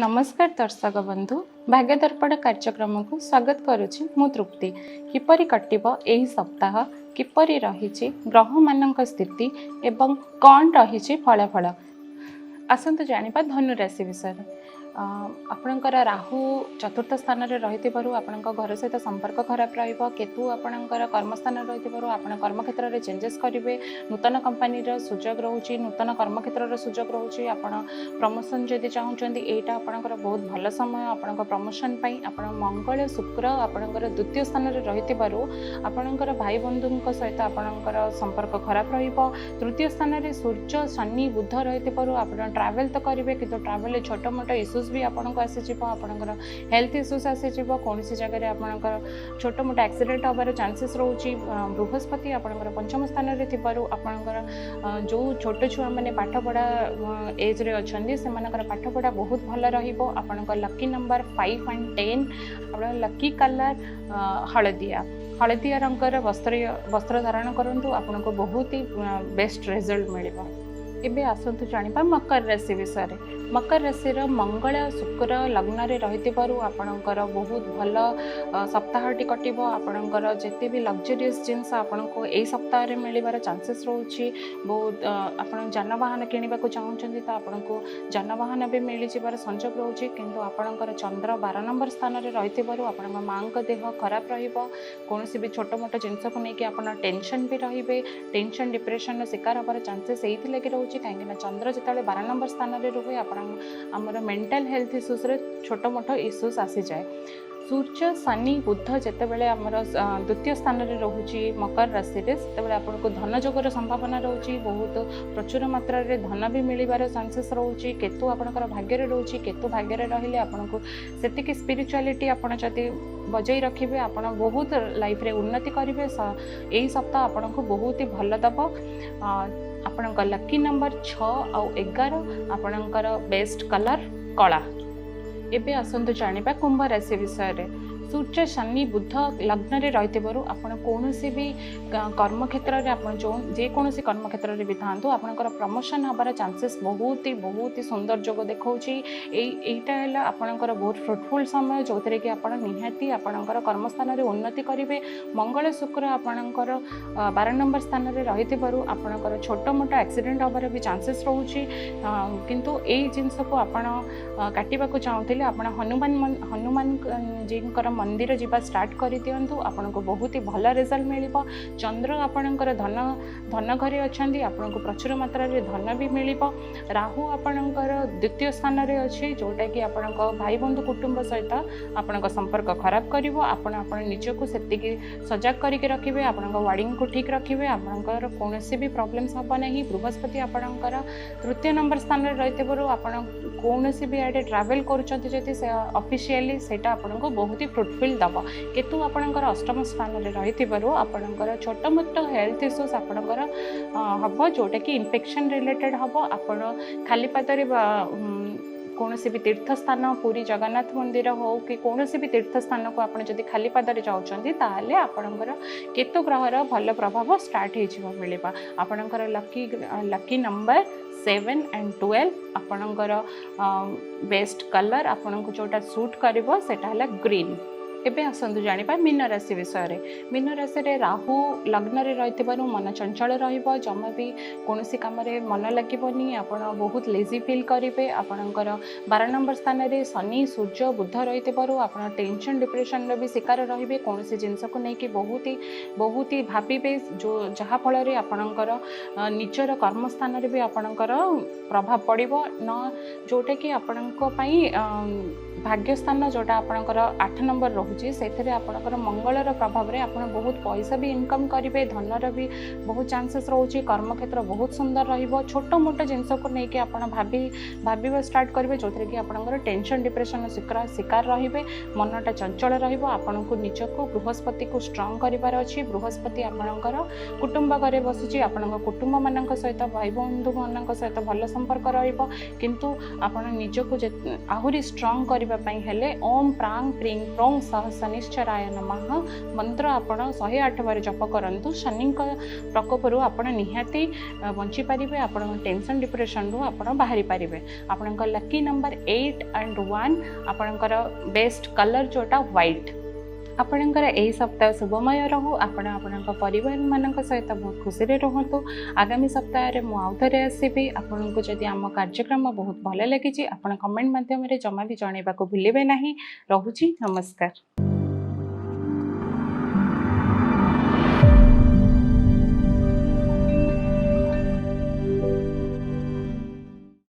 नमस्कार दर्शक बंधु भाग्य दर्पण कार्यक्रम को स्वागत करुछि मु तृप्ति। किपरि कटिबो एही सप्ताह, किपरि रहिछि ग्रह मानक स्थिति एवं कौन रहिछि फलाफल आसंतु जानिबा धनु राशि विषय। आपणकर राहु चतुर्थ स्थान में रही आपण घर सहित संपर्क खराब रहिबो। केतु आपणकर कर्मस्थान रही आपण कर्मक्षेत्र में चेंजेस करेंगे। नूतन कंपनी सुजोग रोचे, नूतन कर्मक्षेत्र सुजोग रोचे। आप प्रमोशन जदि चाहते यहाँ आपणकर बहुत भल समय आपण प्रमोशन आप मंगल शुक्र आपणकर द्वितीय स्थान में रही आपणकर भाई बंधु सहित आपणकर संपर्क खराब रहिबो। तृतीय स्थान में सूर्य शनि बुध रही आप ट्रावेल तो करेंगे कि ट्रावेल छोट मोट इश्यूज भी आपको आसीजिवो। आपणकर हेल्थ इश्यूज आसीजिवो। कौन जगह आपणकर छोट मोट एक्सीडेंट होबार चांसेस रोचे। बृहस्पति आपणकर पंचम स्थान में थिबारु आपणकर जो छोट छुआ मैंने पाठ पढ़ा एज रे अच्छे से पाठ पढ़ा बहुत भल रहिबो। आपणकर लकी नंबर 5 और 10। आप लकी कलर हलदिया हलदिया रंगर वस्त्र धारण करूँ आपको बहुत ही बेस्ट रिजल्ट मिलिबो। एबे आसंतु जानिबा मकर राशि विषय। मकर राशि मंगल शुक्र लग्न रे रही आपणकर बहुत भल सप्ताहटी कटिबो। आपणकर जेते भी लग्जरीयस जिनस आपको यही सप्ताह में मिलबार चांसेस रोचे। बहुत आपण जानवाहन किणवा को चाहते तो आपको जानवाहन भी मिल जाबार संजोग रोचे। किंतु आपणकर चंद्र 12 नंबर स्थान में रही आपण माँ का देह खराब रहिबो। कौन भी छोट मोट जिनस को लेकिन आप टेंशन भी रहिबे। टेंशन डिप्रेशन शिकार होबार चांसेस यही लगी रोचे। कहीं चंद्र जिते 12 नंबर स्थान में रुहे आमर मेंटल हेल्थ इश्यूज रे छोट मोट इश्यूज आसी जाए। सूर्य शनि बुध जितेबाला आमर द्वितीय स्थान में रोचे मकर राशि से आपको धन जोगर संभावना रोचे। बहुत प्रचुर मात्रा रे धन भी मिलबार चांसेस रोचे। केतु आपणकर भाग्य रे रोचे। केतु भाग्य रे रहिले आपको सेतिकी स्पिरिचुआलिटी आपण जदि बजाई रखिए आप बहुत लाइफ रे उन्नति करेंगे। यही सप्ताह आपको बहुत ही भल दब। आपणक लकी नंबर 6 और 11। आपणकर बेस्ट कलर कला। एबे आसंतु जानिबा कुंभ राशि विषय। सूर्य शनि बुध लग्न रे रही आपण कौन भी कर्मक्षेत्र में जो जेकोसी कर्मक्षेत्र में भी था आपणकर प्रमोशन हबार चांसेस बहुत ही सुंदर जोग देखा। यहाँ आपणकर बहुत फ्रुटफुल समय जो थे कि आप निहाती आपणकर कर्मस्थान में उन्नति करेंगे। मंगल शुक्र आपणकर 12 नंबर स्थान में रही आपणकर छोट मोट एक्सीडेंट हबार भी चांसेस रोचे। किंतु यही जिनस को आप काटिबा को चाहूँगे आप हनुमान जी मंदिर जीवा स्टार्ट कर दिंतु आपको बहुत ही भल रिजल्ट मिलिबो। चंद्र आपणकर धन घरे अच्छा आपको प्रचुर मात्रा रे धन भी मिलिबो। राहु आपणकर द्वितीय स्थान में अच्छे जोटा कि आपण भाई बंधु कुटुंब सहित आपण संपर्क खराब करिवो। आपण निजको सेतिकी सजग करके रखिए। आपण वार्डिंग को ठीक रखिए। आपणकर कौन भी प्रॉब्लम्स हम नहीं। बृहस्पति आपणकर तृतीय नंबर स्थान में रही आपण कौन भी आड़े ट्रावेल करुँच ऑफिशियली सेटा आपको बहुत ही फ्रुटफुल दब। केतु आपणकर अष्टम स्थान में रही आपणकर छोट मोट हेल्थ इश्यूज आपणकर हम जोटा कि इन्फेक्शन रिलेटेड हम। आपण खाली पादरे कौन भी तीर्थ स्थान पुरी जगन्नाथ मंदिर हो कि कौन भी तीर्थ स्थान को आप जब खाली पादरे जाऊँगी ताहले आपणकर केतु ग्रहर भल प्रभाव स्टार्ट हो मिलवा। आपणकर लकी नंबर 7 और 12। आपणकर बेस्ट कलर आपको जोटा सूट करिवो सेटा हला ग्रीन। एबे आसंतु जानिबा मीन राशि विषय। मीन राशि रे राहु लग्न रे रही मन चंचल रहिबो। जमा भी कौन काम मन लगे आप बहुत लेजी फील करेंगे। आपणकर 12 नंबर स्थान में शनि सूर्य बुध रही आप टेंशन डिप्रेशन भी शिकार रहिबे। कौन जिनस को लेकिन बहुत ही भाविबे जो जहाँफल आपणकर निजर कर्मस्थान भी आपणकर प्रभाव पड़ो न जोटा कि आपण भाग्यस्थान जोटा आपणकर 8 नंबर रोचे से आपणकर मंगलर प्रभाव में आप बहुत पैसा भी इनकम करेंगे। धनर भी बहुत चांसेस रोचे। कर्मक्षेत्र बहुत सुंदर रहिबो। छोट मोट जिनस को लेकिन आप भाविबा स्टार्ट करेंगे जो थे कि आपणकर टेंशन डिप्रेशन शिकार रहिबे। मनटा चंचल रहिबो। आपनको निजको बृहस्पति को स्ट्रॉन्ग करिवार अछि। बृहस्पति आपणकर कुटुंब घरे बसुची। आपणक कुटुंब मानक सहित भाई बंधु मानक सहित भल संपर्क रहिबो। किंतु आपण निजको आहुरी स्ट्रॉन्ग करने हेले ओम प्रांग प्रीं प्रों सह शनिश्चराय नमः मंत्र आपण 108 बार जप करंतु शनि प्रकोपरू आपण निहाती बंची पारिबे आपण टेंशन डिप्रेशन रु आपण बाहरी पारिबे। आपण लकी नंबर 8 एंड 1 आपणकर बेस्ट कलर जोटा व्हाइट। आपणकर यही सप्ताह शुभमय रहू आपण परिवार मानक सहित बहुत खुशी रहतु। आगामी सप्ताह मु आउ थे आसबि। आपन को जदि आम कार्यक्रम बहुत भल लगी आप कमेंट माध्यम जमा भी जनवाक भूलिए ना। रहुछि नमस्कार।